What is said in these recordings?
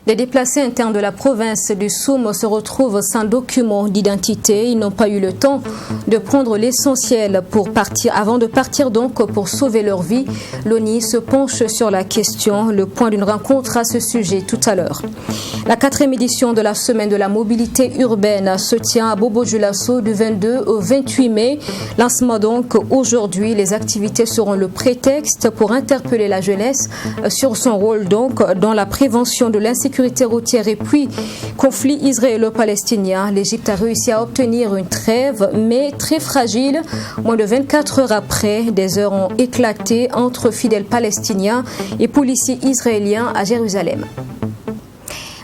Les déplacés internes de la province du Soum se retrouvent sans document d'identité. Ils n'ont pas eu le temps de prendre l'essentiel avant de partir donc pour sauver leur vie. L'ONI se penche sur la question. Le point d'une rencontre à ce sujet tout à l'heure. La 4e édition de la semaine de la mobilité urbaine se tient à Bobo-Dioulasso du 22 au 28 mai. Lancement donc aujourd'hui. Les activités seront le prétexte pour interpeller la jeunesse sur son rôle donc dans la prévention de l'insécurité routière et puis conflit israélo-palestinien. L'Égypte a réussi à obtenir une trêve, mais très fragile. Moins de 24 heures après, des heures ont éclaté entre fidèles palestiniens et policiers israéliens à Jérusalem.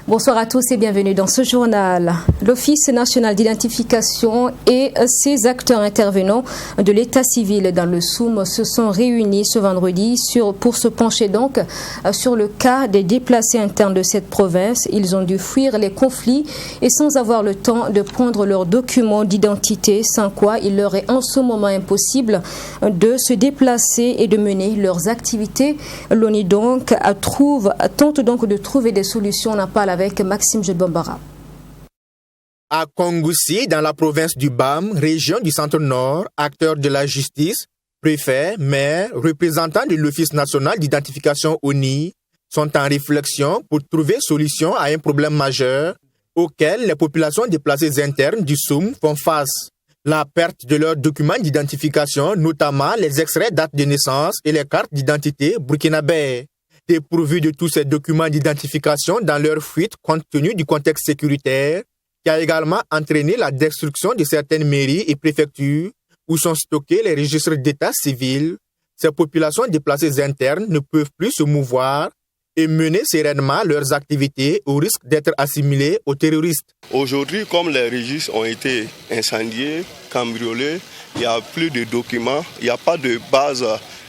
Bonsoir à tous et bienvenue dans ce journal. L'Office national d'identification et ses acteurs intervenants de l'état civil dans le Soum se sont réunis ce vendredi pour se pencher donc sur le cas des déplacés internes de cette province. Ils ont dû fuir les conflits et sans avoir le temps de prendre leurs documents d'identité, sans quoi il leur est en ce moment impossible de se déplacer et de mener leurs activités. L'ONU donc tente donc de trouver des solutions. On en parle avec Maxime Jedbombara. À Kongoussi, dans la province du BAM, région du centre-nord, acteurs de la justice, préfets, maires, représentants de l'Office national d'identification ONI sont en réflexion pour trouver solution à un problème majeur auquel les populations déplacées internes du Soum font face. La perte de leurs documents d'identification, notamment les extraits dates de naissance et les cartes d'identité burkinabè. Dépourvus de tous ces documents d'identification dans leur fuite compte tenu du contexte sécuritaire, qui a également entraîné la destruction de certaines mairies et préfectures où sont stockés les registres d'état civil, ces populations déplacées internes ne peuvent plus se mouvoir et mener sereinement leurs activités au risque d'être assimilées aux terroristes. Aujourd'hui, comme les registres ont été incendiés, cambriolés, il n'y a plus de documents, il n'y a pas de base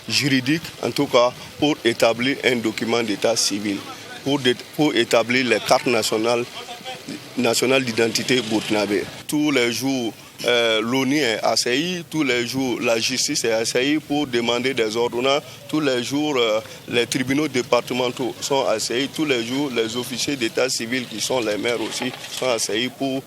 juridique, en tout cas, pour établir un document d'état civil, pour établir les cartes nationales d'identité burkinabè. Tous les jours, l'ONU est assaillie, tous les jours, la justice est assaillie pour demander des ordonnances, tous les jours, les tribunaux départementaux sont assaillis, tous les jours, les officiers d'état civil qui sont les maires aussi sont assaillis pour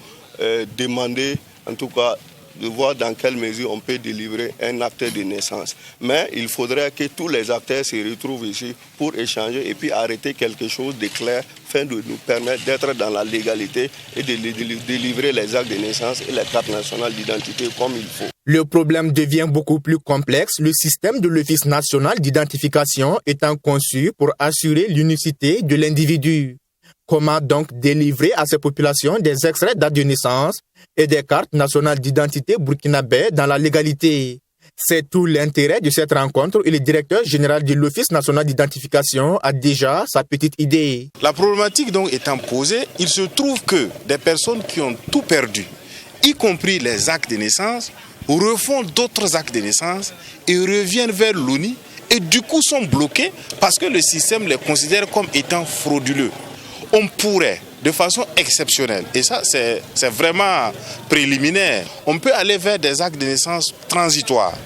demander, en tout cas, de voir dans quelle mesure on peut délivrer un acte de naissance. Mais il faudrait que tous les acteurs se retrouvent ici pour échanger et puis arrêter quelque chose de clair afin de nous permettre d'être dans la légalité et de délivrer les actes de naissance et les cartes nationales d'identité comme il faut. Le problème devient beaucoup plus complexe, le système de l'Office national d'identification étant conçu pour assurer l'unicité de l'individu. Comment donc délivrer à ces populations des extraits dates de naissance et des cartes nationales d'identité burkinabè dans la légalité? C'est tout l'intérêt de cette rencontre et le directeur général de l'Office national d'identification a déjà sa petite idée. La problématique donc étant posée, il se trouve que des personnes qui ont tout perdu, y compris les actes de naissance, refont d'autres actes de naissance et reviennent vers l'ONU et du coup sont bloqués parce que le système les considère comme étant frauduleux. On pourrait, de façon exceptionnelle, et ça c'est vraiment préliminaire, on peut aller vers des actes de naissance transitoires,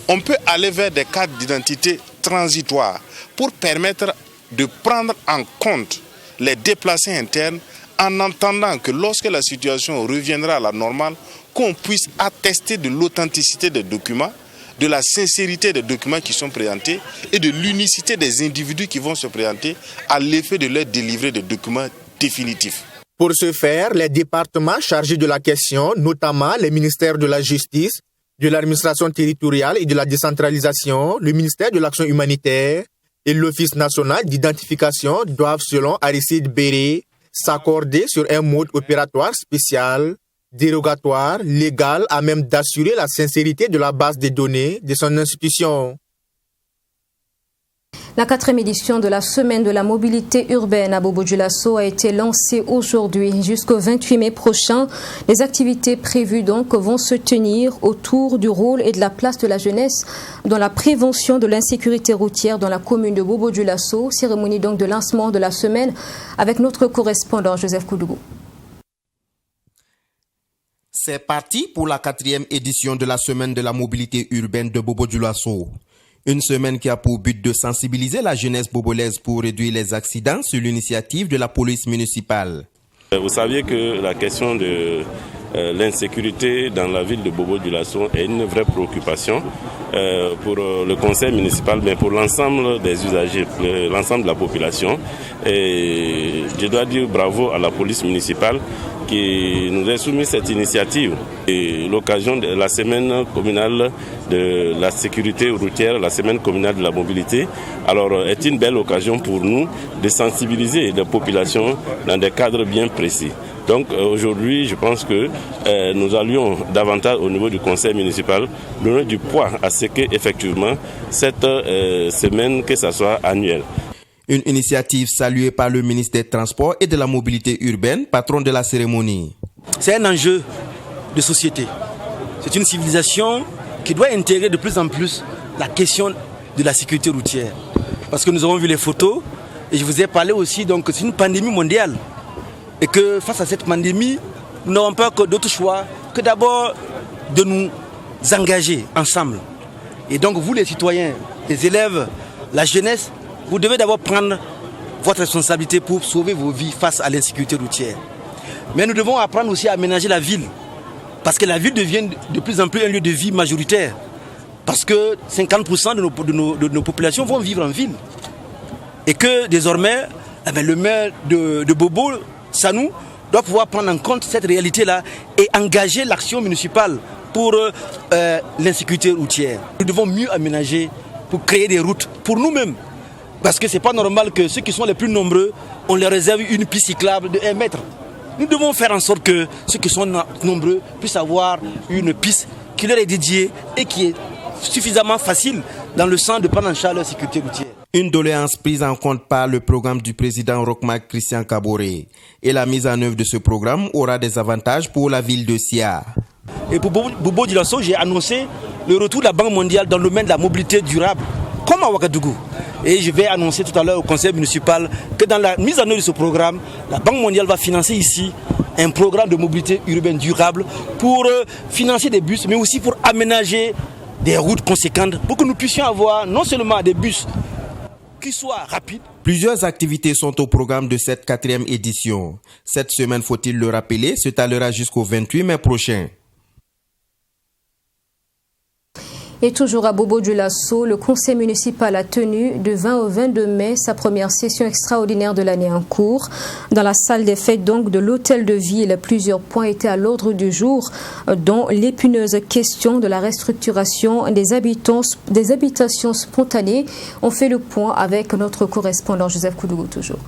on peut aller vers des cartes d'identité transitoires pour permettre de prendre en compte les déplacés internes en entendant que lorsque la situation reviendra à la normale, qu'on puisse attester de l'authenticité des documents, de la sincérité des documents qui sont présentés et de l'unicité des individus qui vont se présenter à l'effet de leur délivrer des documents définitifs. Pour ce faire, les départements chargés de la question, notamment les ministères de la Justice, de l'administration territoriale et de la décentralisation, le ministère de l'Action humanitaire et l'Office national d'identification doivent, selon Aristide Béré, s'accorder sur un mode opératoire spécial, dérogatoire, légal, à même d'assurer la sincérité de la base des données de son institution. La 4e édition de la Semaine de la mobilité urbaine à Bobo-Dioulasso a été lancée aujourd'hui. Jusqu'au 28 mai prochain, les activités prévues donc vont se tenir autour du rôle et de la place de la jeunesse dans la prévention de l'insécurité routière dans la commune de Bobo-Dioulasso. Cérémonie donc de lancement de la semaine avec notre correspondant Joseph Koudougou. C'est parti pour la 4e édition de la Semaine de la mobilité urbaine de Bobo-Dioulasso. Une semaine qui a pour but de sensibiliser la jeunesse bobolaise pour réduire les accidents sur l'initiative de la police municipale. Vous saviez que la question de l'insécurité dans la ville de Bobo-Dioulasso est une vraie préoccupation pour le conseil municipal, mais pour l'ensemble des usagers, l'ensemble de la population. Et je dois dire bravo à la police municipale qui nous a soumis cette initiative. Et l'occasion de la semaine communale de la sécurité routière, la semaine communale de la mobilité, alors est une belle occasion pour nous de sensibiliser les populations dans des cadres bien précis. Donc aujourd'hui, je pense que nous allions davantage au niveau du conseil municipal donner du poids à ce qu'effectivement cette semaine, que ça soit annuelle. Une initiative saluée par le ministre des Transports et de la Mobilité urbaine, patron de la cérémonie. C'est un enjeu de société. C'est une civilisation qui doit intégrer de plus en plus la question de la sécurité routière. Parce que nous avons vu les photos et je vous ai parlé aussi, donc c'est une pandémie mondiale. Et que face à cette pandémie, nous n'avons pas d'autre choix que d'abord de nous engager ensemble. Et donc vous les citoyens, les élèves, la jeunesse, vous devez d'abord prendre votre responsabilité pour sauver vos vies face à l'insécurité routière. Mais nous devons apprendre aussi à aménager la ville. Parce que la ville devient de plus en plus un lieu de vie majoritaire. Parce que 50% de nos populations vont vivre en ville. Et que désormais, le maire de Bobo, Sanou, doit pouvoir prendre en compte cette réalité-là et engager l'action municipale pour l'insécurité routière. Nous devons mieux aménager pour créer des routes pour nous-mêmes. Parce que ce n'est pas normal que ceux qui sont les plus nombreux, on leur réserve une piste cyclable de 1 mètre. Nous devons faire en sorte que ceux qui sont nombreux puissent avoir une piste qui leur est dédiée et qui est suffisamment facile dans le sens de prendre en charge la sécurité routière. Une doléance prise en compte par le programme du président Rochmark Christian Kaboré. Et la mise en œuvre de ce programme aura des avantages pour la ville de Sia. Et pour Bobo-Dioulasso, j'ai annoncé le retour de la Banque mondiale dans le domaine de la mobilité durable, comme à Ouagadougou. Et je vais annoncer tout à l'heure au conseil municipal que dans la mise en œuvre de ce programme, la Banque mondiale va financer ici un programme de mobilité urbaine durable pour financer des bus, mais aussi pour aménager des routes conséquentes pour que nous puissions avoir non seulement des bus qui soient rapides. Plusieurs activités sont au programme de cette 4e édition. Cette semaine, faut-il le rappeler, se talera jusqu'au 28 mai prochain. Et toujours à Bobo-Dioulasso, le conseil municipal a tenu de 20 au 22 mai sa première session extraordinaire de l'année en cours. Dans la salle des fêtes donc de l'hôtel de ville, plusieurs points étaient à l'ordre du jour, dont l'épineuse question de la restructuration des habitations spontanées. On fait le point avec notre correspondant Joseph Koudougou toujours.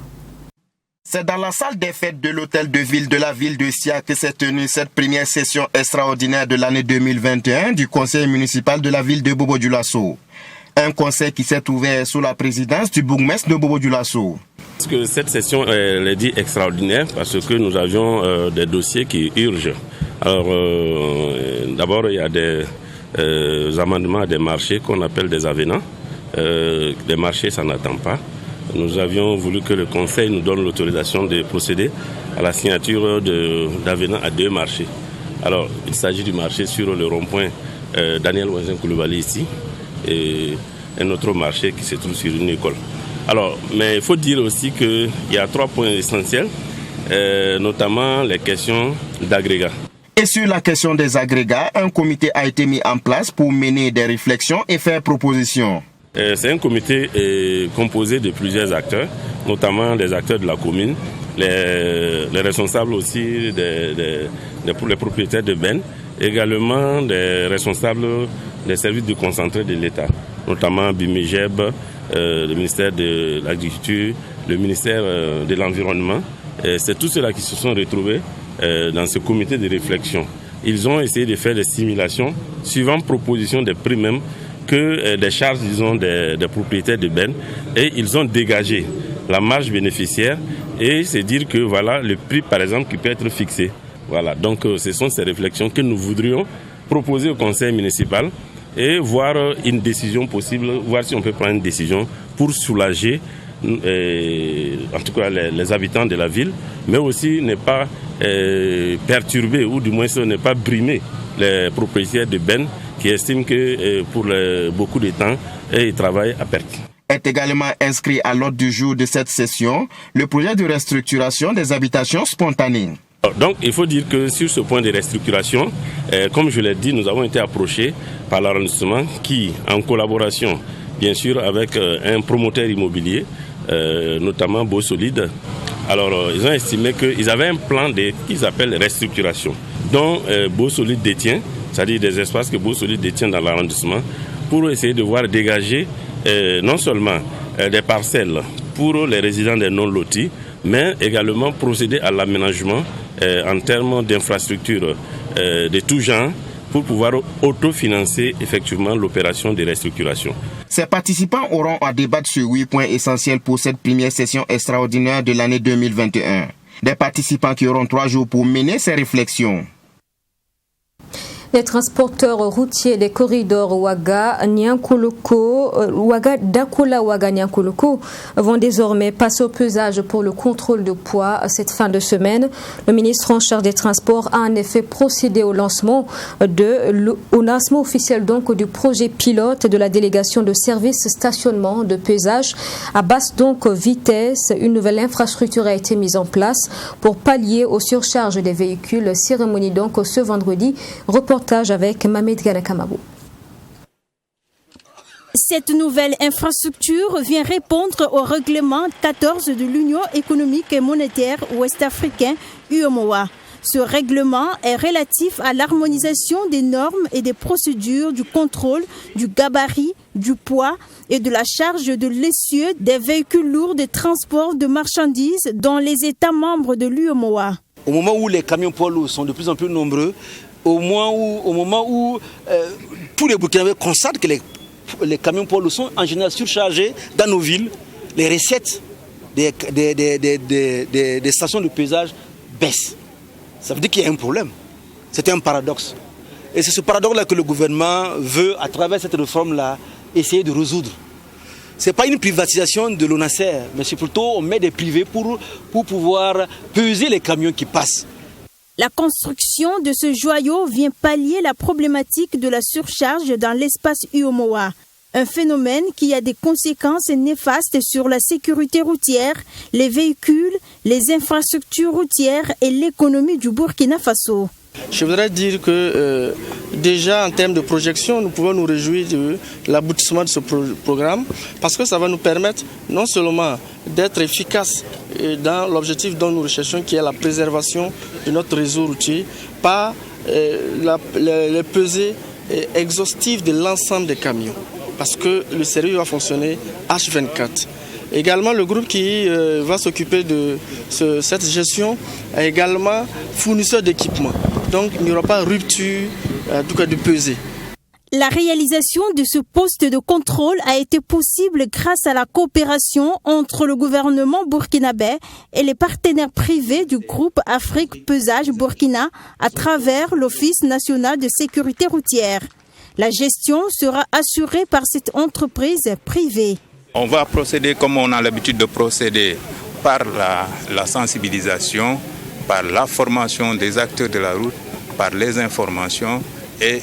C'est dans la salle des fêtes de l'hôtel de ville de la ville de Sia que s'est tenue cette première session extraordinaire de l'année 2021 du conseil municipal de la ville de Bobo-Dioulasso. Un conseil qui s'est ouvert sous la présidence du bourgmestre de Bobo-Dioulasso. Parce que cette session est dit extraordinaire parce que nous avions des dossiers qui urgent. Alors d'abord il y a des amendements à des marchés qu'on appelle des avenants. Des marchés ça n'attend pas. Nous avions voulu que le conseil nous donne l'autorisation de procéder à la signature d'avenants à 2 marchés. Alors, il s'agit du marché sur le rond-point Daniel Ouazin Koulibaly ici et un autre marché qui se trouve sur une école. Alors, mais il faut dire aussi qu'il y a 3 points essentiels, notamment les questions d'agrégats. Et sur la question des agrégats, un comité a été mis en place pour mener des réflexions et faire propositions. C'est un comité composé de plusieurs acteurs, notamment des acteurs de la commune, les responsables aussi pour les propriétaires de bennes, également des responsables des services de concentré de l'État, notamment BIMIGEB, le ministère de l'Agriculture, le ministère de l'Environnement. C'est tous ceux-là qui se sont retrouvés dans ce comité de réflexion. Ils ont essayé de faire des simulations suivant proposition des prix même que des charges, disons, des propriétaires de bennes, et ils ont dégagé la marge bénéficiaire, et c'est dire que voilà le prix, par exemple, qui peut être fixé. Voilà, donc ce sont ces réflexions que nous voudrions proposer au conseil municipal et voir une décision possible, voir si on peut prendre une décision pour soulager en tout cas les habitants de la ville, mais aussi ne pas perturber ou du moins ne pas brimer les propriétaires de bennes qui estiment que pour beaucoup de temps, ils travaillent à perte. Est également inscrit à l'ordre du jour de cette session le projet de restructuration des habitations spontanées. Donc il faut dire que sur ce point de restructuration, comme je l'ai dit, nous avons été approchés par l'arrondissement qui, en collaboration bien sûr avec un promoteur immobilier, notamment Beau Solide, alors ils ont estimé qu'ils avaient un plan qu'ils appellent restructuration, dont Beau Solide détient, c'est-à-dire des espaces que Beau Solide détient dans l'arrondissement, pour essayer de voir dégager non seulement des parcelles pour les résidents des non-lotis, mais également procéder à l'aménagement en termes d'infrastructures de tout genre pour pouvoir autofinancer effectivement l'opération de restructuration. Ces participants auront à débattre sur 8 points essentiels pour cette première session extraordinaire de l'année 2021. Des participants qui auront 3 jours pour mener ces réflexions. Les transporteurs routiers des corridors Ouaga-Dakola-Ouaga-Niankoloko vont désormais passer au pesage pour le contrôle de poids cette fin de semaine. Le ministre en charge des transports a en effet procédé au lancement officiel donc du projet pilote de la délégation de services stationnement de pesage à basse donc vitesse. Une nouvelle infrastructure a été mise en place pour pallier aux surcharges des véhicules. Cérémonie donc ce vendredi. Reportage avec Mamed Ganakamabou. Cette nouvelle infrastructure vient répondre au règlement 14 de l'Union économique et monétaire ouest-africaine UEMOA. Ce règlement est relatif à l'harmonisation des normes et des procédures du contrôle du gabarit, du poids et de la charge de l'essieu des véhicules lourds de transport de marchandises dans les États membres de l'UEMOA. Au moment où les camions poids lourds sont de plus en plus nombreux, au moment où tous les Burkinabés constatent que les camions poids lourds sont en général surchargés dans nos villes, les recettes des stations de pesage baissent. Ça veut dire qu'il y a un problème. C'est un paradoxe. Et c'est ce paradoxe-là que le gouvernement veut, à travers cette réforme-là, essayer de résoudre. Ce n'est pas une privatisation de l'ONASER, mais c'est plutôt on met des privés pour pouvoir peser les camions qui passent. La construction de ce joyau vient pallier la problématique de la surcharge dans l'espace UEMOA, un phénomène qui a des conséquences néfastes sur la sécurité routière, les véhicules, les infrastructures routières et l'économie du Burkina Faso. Je voudrais dire que déjà en termes de projection, nous pouvons nous réjouir de l'aboutissement de ce programme parce que ça va nous permettre non seulement d'être efficaces dans l'objectif dont nous recherchons qui est la préservation de notre réseau routier par les pesées exhaustives de l'ensemble des camions parce que le sérieux va fonctionner H24. Également, le groupe qui va s'occuper de cette gestion est également fournisseur d'équipements. Donc, il n'y aura pas de rupture en tout cas de pesée. La réalisation de ce poste de contrôle a été possible grâce à la coopération entre le gouvernement burkinabé et les partenaires privés du groupe Afrique Pesage Burkina à travers l'Office national de sécurité routière. La gestion sera assurée par cette entreprise privée. On va procéder comme on a l'habitude de procéder par la sensibilisation, par la formation des acteurs de la route, par les informations et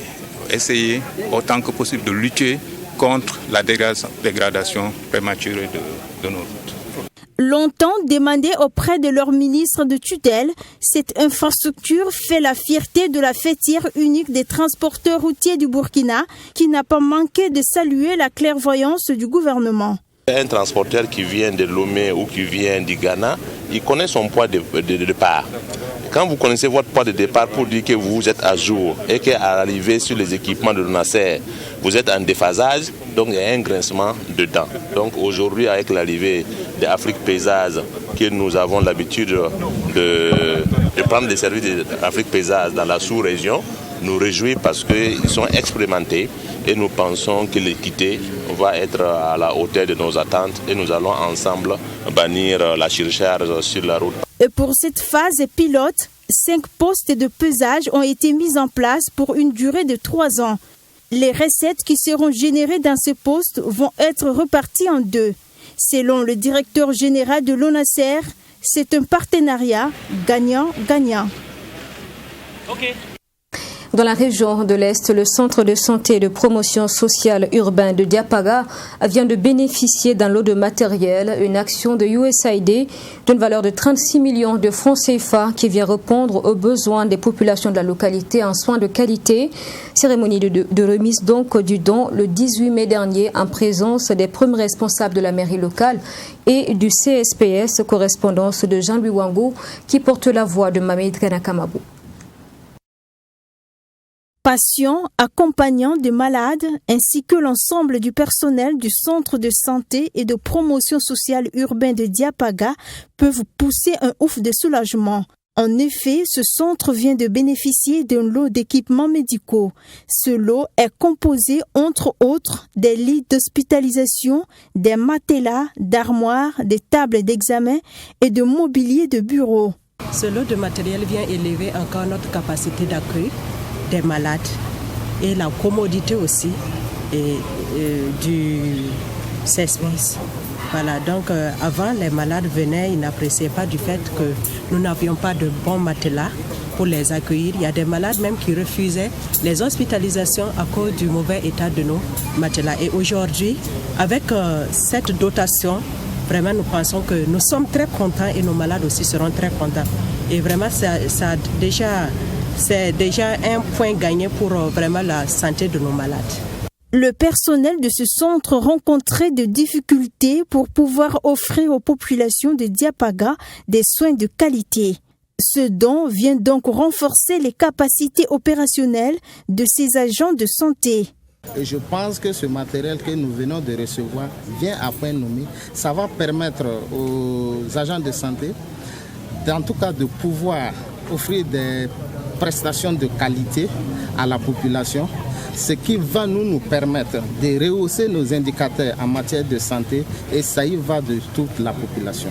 essayer autant que possible de lutter contre la dégradation prématurée de nos routes. Longtemps demandé auprès de leur ministre de tutelle, cette infrastructure fait la fierté de la fêtière unique des transporteurs routiers du Burkina qui n'a pas manqué de saluer la clairvoyance du gouvernement. Un transporteur qui vient de Lomé ou qui vient du Ghana, il connaît son poids de départ. Quand vous connaissez votre poids de départ pour dire que vous êtes à jour et qu'à l'arrivée sur les équipements de l'ONASER, vous êtes en déphasage, donc il y a un grincement dedans. Donc aujourd'hui, avec l'arrivée d'Afrique Pesage, que nous avons l'habitude de prendre des services d'Afrique Pesage dans la sous-région, nous réjouit parce qu'ils sont expérimentés et nous pensons que l'équité va être à la hauteur de nos attentes et nous allons ensemble bannir la surcharge sur la route. Et pour cette phase pilote, 5 postes de pesage ont été mis en place pour une durée de 3 ans. Les recettes qui seront générées dans ces postes vont être reparties en 2. Selon le directeur général de l'ONASER, c'est un partenariat gagnant-gagnant. Okay. Dans la région de l'Est, le centre de santé et de promotion sociale urbain de Diapaga vient de bénéficier d'un lot de matériel, une action de USAID d'une valeur de 36 millions de francs CFA qui vient répondre aux besoins des populations de la localité en soins de qualité. Cérémonie de remise donc du don le 18 mai dernier en présence des premiers responsables de la mairie locale et du CSPS, correspondance de Jean-Louis Wango qui porte la voix de Mamed Kanakamabou. Patients, accompagnants de malades, ainsi que l'ensemble du personnel du centre de santé et de promotion sociale urbain de Diapaga peuvent pousser un ouf de soulagement. En effet, ce centre vient de bénéficier d'un lot d'équipements médicaux. Ce lot est composé, entre autres, des lits d'hospitalisation, des matelas, d'armoires, des tables d'examen et de mobilier de bureau. Ce lot de matériel vient élever encore notre capacité d'accueil des malades et la commodité aussi du CSPS. Voilà, donc avant les malades venaient, ils n'appréciaient pas du fait que nous n'avions pas de bons matelas pour les accueillir. Il y a des malades même qui refusaient les hospitalisations à cause du mauvais état de nos matelas. Et aujourd'hui, avec cette dotation, vraiment nous pensons que nous sommes très contents et nos malades aussi seront très contents. Et vraiment c'est déjà un point gagné pour vraiment la santé de nos malades. Le personnel de ce centre rencontrait des difficultés pour pouvoir offrir aux populations de Diapaga des soins de qualité. Ce don vient donc renforcer les capacités opérationnelles de ces agents de santé. Et je pense que ce matériel que nous venons de recevoir vient à point nommé. Ça va permettre aux agents de santé, en tout cas, de pouvoir offrir des prestations de qualité à la population, ce qui va nous permettre de rehausser nos indicateurs en matière de santé et ça y va de toute la population.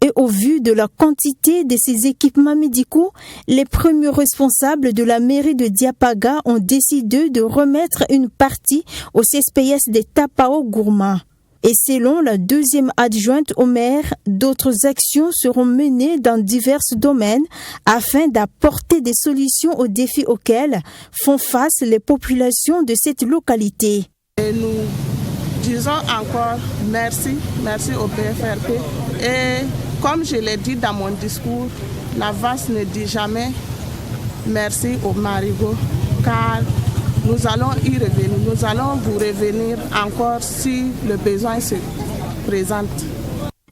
Et au vu de la quantité de ces équipements médicaux, les premiers responsables de la mairie de Diapaga ont décidé de remettre une partie au CSPS de Tapao Gourma. Et selon la deuxième adjointe au maire, d'autres actions seront menées dans divers domaines afin d'apporter des solutions aux défis auxquels font face les populations de cette localité. Et nous disons encore merci au PFRP. Et comme je l'ai dit dans mon discours, la VAS ne dit jamais merci au Marigot, car nous allons y revenir. Nous allons vous revenir encore si le besoin se présente.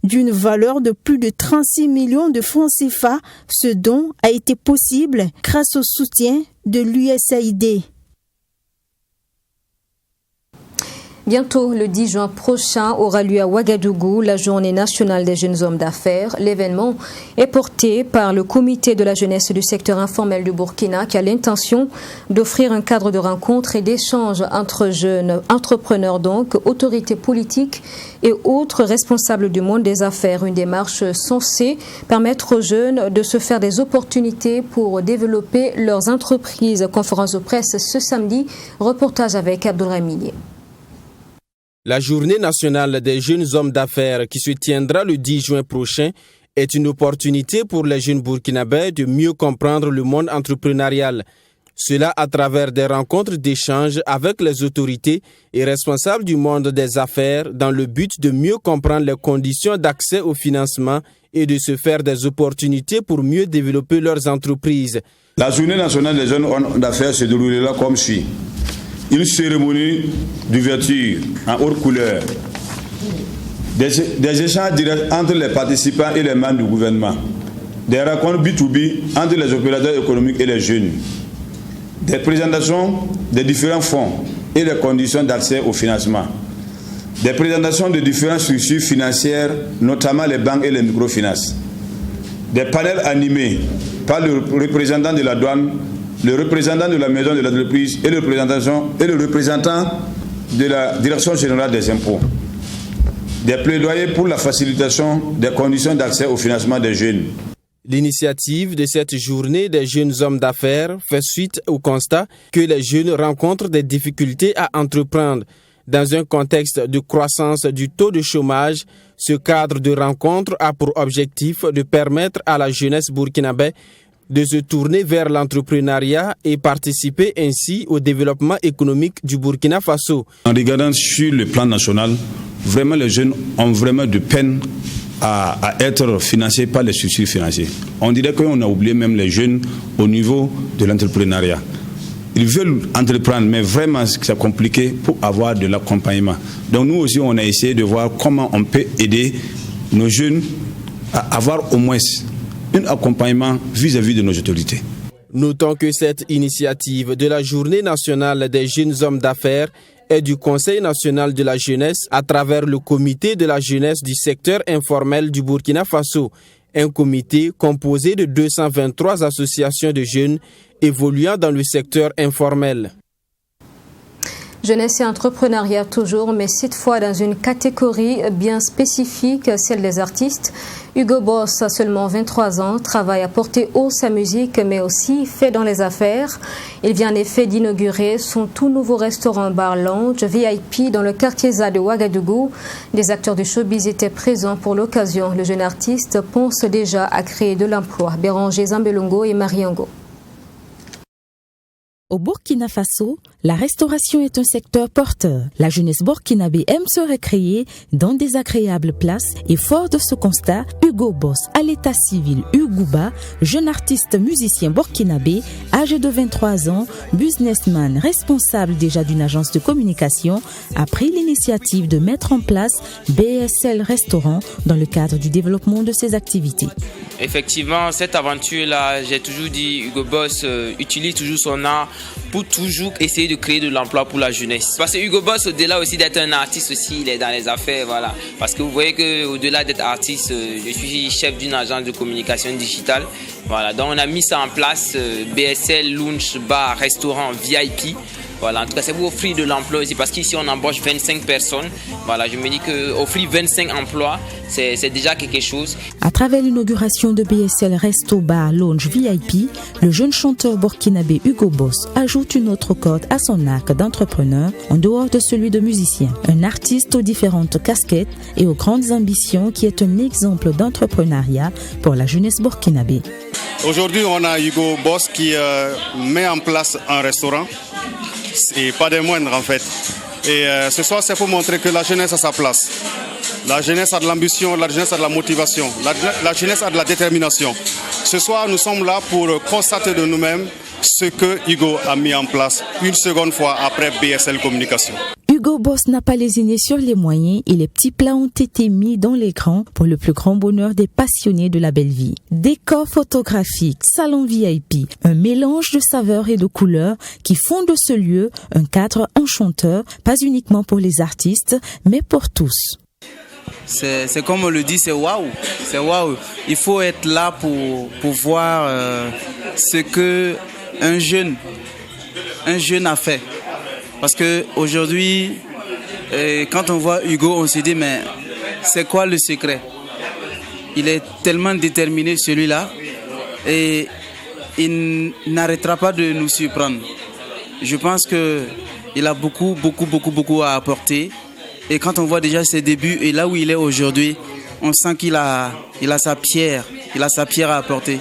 D'une valeur de plus de 36 millions de francs CFA, ce don a été possible grâce au soutien de l'USAID. Bientôt, le 10 juin prochain, aura lieu à Ouagadougou la Journée nationale des jeunes hommes d'affaires. L'événement est porté par le comité de la jeunesse du secteur informel du Burkina qui a l'intention d'offrir un cadre de rencontre et d'échange entre jeunes entrepreneurs, donc autorités politiques et autres responsables du monde des affaires. Une démarche censée permettre aux jeunes de se faire des opportunités pour développer leurs entreprises. Conférence de presse ce samedi, reportage avec Abdourahmane. La Journée nationale des jeunes hommes d'affaires qui se tiendra le 10 juin prochain est une opportunité pour les jeunes burkinabés de mieux comprendre le monde entrepreneurial. Cela à travers des rencontres d'échange avec les autorités et responsables du monde des affaires dans le but de mieux comprendre les conditions d'accès au financement et de se faire des opportunités pour mieux développer leurs entreprises. La Journée nationale des jeunes hommes d'affaires se déroulera comme suit. Une cérémonie d'ouverture en haute couleur, des échanges directs entre les participants et les membres du gouvernement, des rencontres B2B entre les opérateurs économiques et les jeunes, des présentations des différents fonds et les conditions d'accès au financement, des présentations de différentes structures financières, notamment les banques et les microfinances, des panels animés par le représentant de la douane le représentant de la maison de l'entreprise et le représentant de la direction générale des impôts. Des plaidoyers pour la facilitation des conditions d'accès au financement des jeunes. L'initiative de cette journée des jeunes hommes d'affaires fait suite au constat que les jeunes rencontrent des difficultés à entreprendre. Dans un contexte de croissance du taux de chômage, ce cadre de rencontre a pour objectif de permettre à la jeunesse burkinabé de se tourner vers l'entrepreneuriat et participer ainsi au développement économique du Burkina Faso. En regardant sur le plan national, vraiment les jeunes ont vraiment de peine à être financés par les subsides financiers. On dirait qu'on a oublié même les jeunes au niveau de l'entrepreneuriat. Ils veulent entreprendre, mais vraiment c'est compliqué pour avoir de l'accompagnement. Donc nous aussi, on a essayé de voir comment on peut aider nos jeunes à avoir au moins un accompagnement vis-à-vis de nos autorités. Notons que cette initiative de la Journée nationale des jeunes hommes d'affaires est du Conseil national de la jeunesse à travers le comité de la jeunesse du secteur informel du Burkina Faso, un comité composé de 223 associations de jeunes évoluant dans le secteur informel. Jeunesse et entrepreneuriat toujours, mais cette fois dans une catégorie bien spécifique, celle des artistes. Hugo Boss a seulement 23 ans, travaille à porter haut sa musique, mais aussi fait dans les affaires. Il vient en effet d'inaugurer son tout nouveau restaurant-bar lounge VIP dans le quartier ZA de Ouagadougou. Des acteurs du showbiz étaient présents pour l'occasion. Le jeune artiste pense déjà à créer de l'emploi. Béranger Zambelongo et Mariango. Au Burkina Faso, la restauration est un secteur porteur. La jeunesse burkinabé aime se récréer dans des agréables places et fort de ce constat, Hugo Boss, à l'état civil Ugouba, jeune artiste musicien burkinabé, âgé de 23 ans, businessman responsable déjà d'une agence de communication, a pris l'initiative de mettre en place BSL Restaurant dans le cadre du développement de ses activités. Effectivement, cette aventure-là, j'ai toujours dit, Hugo Boss utilise toujours son art pour toujours essayer de créer de l'emploi pour la jeunesse. Parce que Hugo Boss, au-delà aussi d'être un artiste aussi, il est dans les affaires, voilà. Parce que vous voyez qu'au-delà d'être artiste, je suis chef d'une agence de communication digitale. Voilà, donc on a mis ça en place, BSL, Lounge, Bar, Restaurant, VIP. Voilà, en tout cas, c'est pour offrir de l'emploi aussi, parce qu'ici, on embauche 25 personnes. Voilà, je me dis qu'offrir 25 emplois, c'est déjà quelque chose. À travers l'inauguration de BSL Resto Bar Lounge VIP, le jeune chanteur burkinabé Hugo Boss ajoute une autre corde à son arc d'entrepreneur, en dehors de celui de musicien. Un artiste aux différentes casquettes et aux grandes ambitions qui est un exemple d'entrepreneuriat pour la jeunesse burkinabé. Aujourd'hui, on a Hugo Boss qui met en place un restaurant. Et pas des moindres en fait. Et ce soir, c'est pour montrer que la jeunesse a sa place. La jeunesse a de l'ambition, la jeunesse a de la motivation, la jeunesse a de la détermination. Ce soir, nous sommes là pour constater de nous-mêmes ce que Hugo a mis en place une seconde fois après BSL Communication. Hugo Boss n'a pas lésiné sur les moyens et les petits plats ont été mis dans l'écran pour le plus grand bonheur des passionnés de la belle vie. Décor photographique, salon VIP, un mélange de saveurs et de couleurs qui font de ce lieu un cadre enchanteur, pas uniquement pour les artistes, mais pour tous. C'est comme on le dit, c'est waouh. C'est waouh. Il faut être là pour voir ce que un jeune a fait. Parce qu'aujourd'hui, quand on voit Hugo, on se dit, mais c'est quoi le secret? Il est tellement déterminé, celui-là, et il n'arrêtera pas de nous surprendre. Je pense qu'il a beaucoup à apporter. Et quand on voit déjà ses débuts et là où il est aujourd'hui, on sent qu'il a sa pierre, à apporter.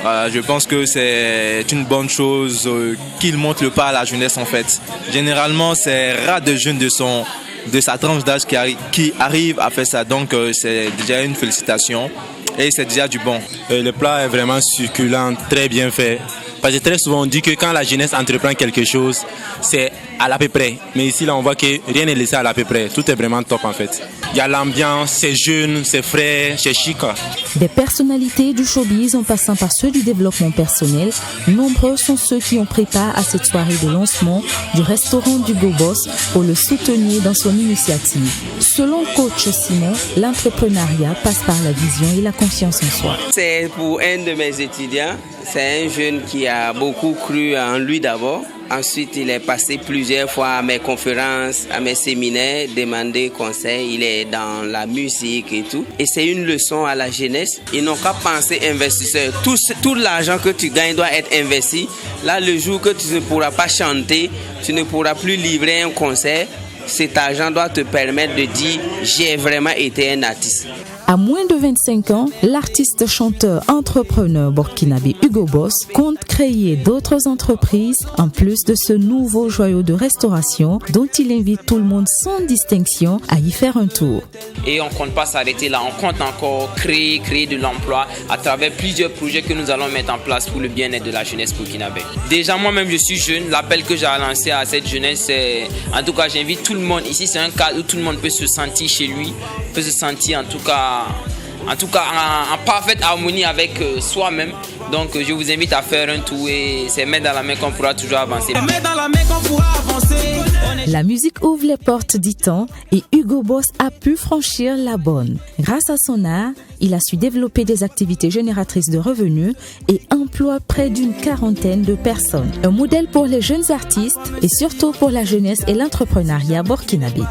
Je pense que c'est une bonne chose qu'il montre le pas à la jeunesse en fait. Généralement, c'est rare de jeunes de sa tranche d'âge qui arrivent à faire ça. Donc c'est déjà une félicitation et c'est déjà du bon. Le plat est vraiment succulent, très bien fait. Parce que très souvent on dit que quand la jeunesse entreprend quelque chose, c'est à l'à peu près. Mais ici là on voit que rien n'est laissé à l'à peu près. Tout est vraiment top en fait. Il y a l'ambiance, c'est jeune, c'est frais, c'est chic. Des personnalités du showbiz en passant par ceux du développement personnel, nombreux sont ceux qui ont pris part à cette soirée de lancement du restaurant d'Hugo Boss pour le soutenir dans son initiative. Selon coach Simon, l'entrepreneuriat passe par la vision et la confiance en soi. C'est pour un de mes étudiants. C'est un jeune qui a beaucoup cru en lui d'abord. Ensuite, il est passé plusieurs fois à mes conférences, à mes séminaires, demander conseil. Il est dans la musique et tout. Et c'est une leçon à la jeunesse. Ils n'ont qu'à penser investisseur. Tout l'argent que tu gagnes doit être investi. Là, le jour que tu ne pourras pas chanter, tu ne pourras plus livrer un concert, cet argent doit te permettre de dire « j'ai vraiment été un artiste ». À moins de 25 ans, l'artiste, chanteur, entrepreneur burkinabé Hugo Boss compte créer d'autres entreprises en plus de ce nouveau joyau de restauration dont il invite tout le monde sans distinction à y faire un tour. Et on ne compte pas s'arrêter là, on compte encore créer de l'emploi à travers plusieurs projets que nous allons mettre en place pour le bien-être de la jeunesse burkinabé. Déjà moi-même je suis jeune, l'appel que j'ai lancé à cette jeunesse, c'est, en tout cas j'invite tout le monde, ici c'est un cadre où tout le monde peut se sentir chez lui, peut se sentir en tout cas en parfaite harmonie avec soi-même. Donc je vous invite à faire un tour et c'est main dans la main qu'on pourra toujours avancer. La musique ouvre les portes, dit-on, et Hugo Boss a pu franchir la bonne. Grâce à son art, il a su développer des activités génératrices de revenus et emploie près d'une quarantaine de personnes. Un modèle pour les jeunes artistes et surtout pour la jeunesse et l'entrepreneuriat burkinabé.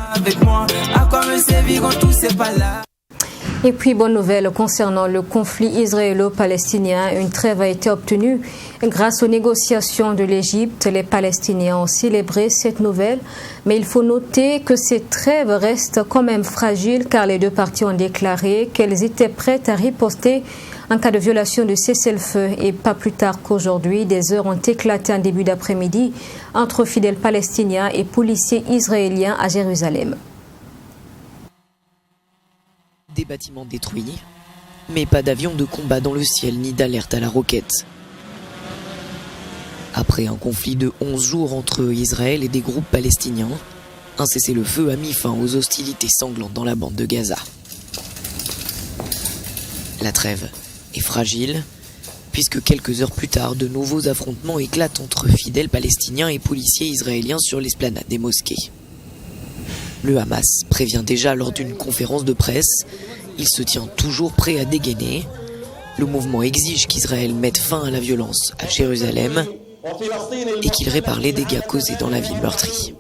Et puis, bonne nouvelle concernant le conflit israélo-palestinien. Une trêve a été obtenue grâce aux négociations de l'Égypte. Les Palestiniens ont célébré cette nouvelle. Mais il faut noter que cette trêve reste quand même fragile car les deux parties ont déclaré qu'elles étaient prêtes à riposter en cas de violation de cessez-le-feu. Et pas plus tard qu'aujourd'hui, des heures ont éclaté en début d'après-midi entre fidèles palestiniens et policiers israéliens à Jérusalem. Des bâtiments détruits, mais pas d'avions de combat dans le ciel ni d'alerte à la roquette. Après un conflit de 11 jours entre Israël et des groupes palestiniens, un cessez-le-feu a mis fin aux hostilités sanglantes dans la bande de Gaza. La trêve est fragile, puisque quelques heures plus tard, de nouveaux affrontements éclatent entre fidèles palestiniens et policiers israéliens sur l'esplanade des mosquées. Le Hamas prévient déjà lors d'une conférence de presse, il se tient toujours prêt à dégainer. Le mouvement exige qu'Israël mette fin à la violence à Jérusalem et qu'il répare les dégâts causés dans la ville meurtrie.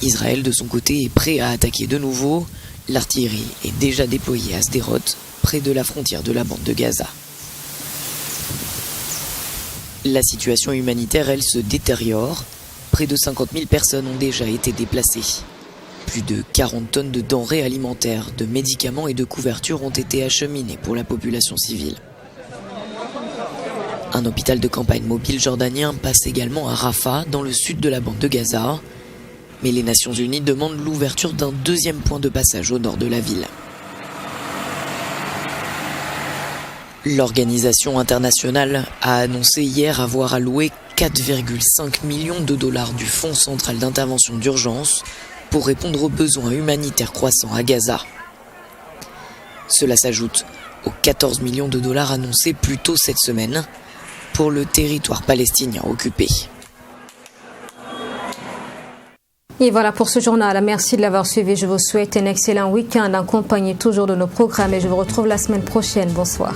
Israël, de son côté, est prêt à attaquer de nouveau. L'artillerie est déjà déployée à Sderot, près de la frontière de la bande de Gaza. La situation humanitaire, elle, se détériore. Près de 50 000 personnes ont déjà été déplacées. Plus de 40 tonnes de denrées alimentaires, de médicaments et de couvertures ont été acheminées pour la population civile. Un hôpital de campagne mobile jordanien passe également à Rafah, dans le sud de la bande de Gaza. Mais les Nations Unies demandent l'ouverture d'un deuxième point de passage au nord de la ville. L'organisation internationale a annoncé hier avoir alloué 4,5 millions de dollars du Fonds central d'intervention d'urgence pour répondre aux besoins humanitaires croissants à Gaza. Cela s'ajoute aux 14 millions de dollars annoncés plus tôt cette semaine pour le territoire palestinien occupé. Et voilà pour ce journal. Merci de l'avoir suivi. Je vous souhaite un excellent week-end en compagnie toujours de nos programmes et je vous retrouve la semaine prochaine. Bonsoir.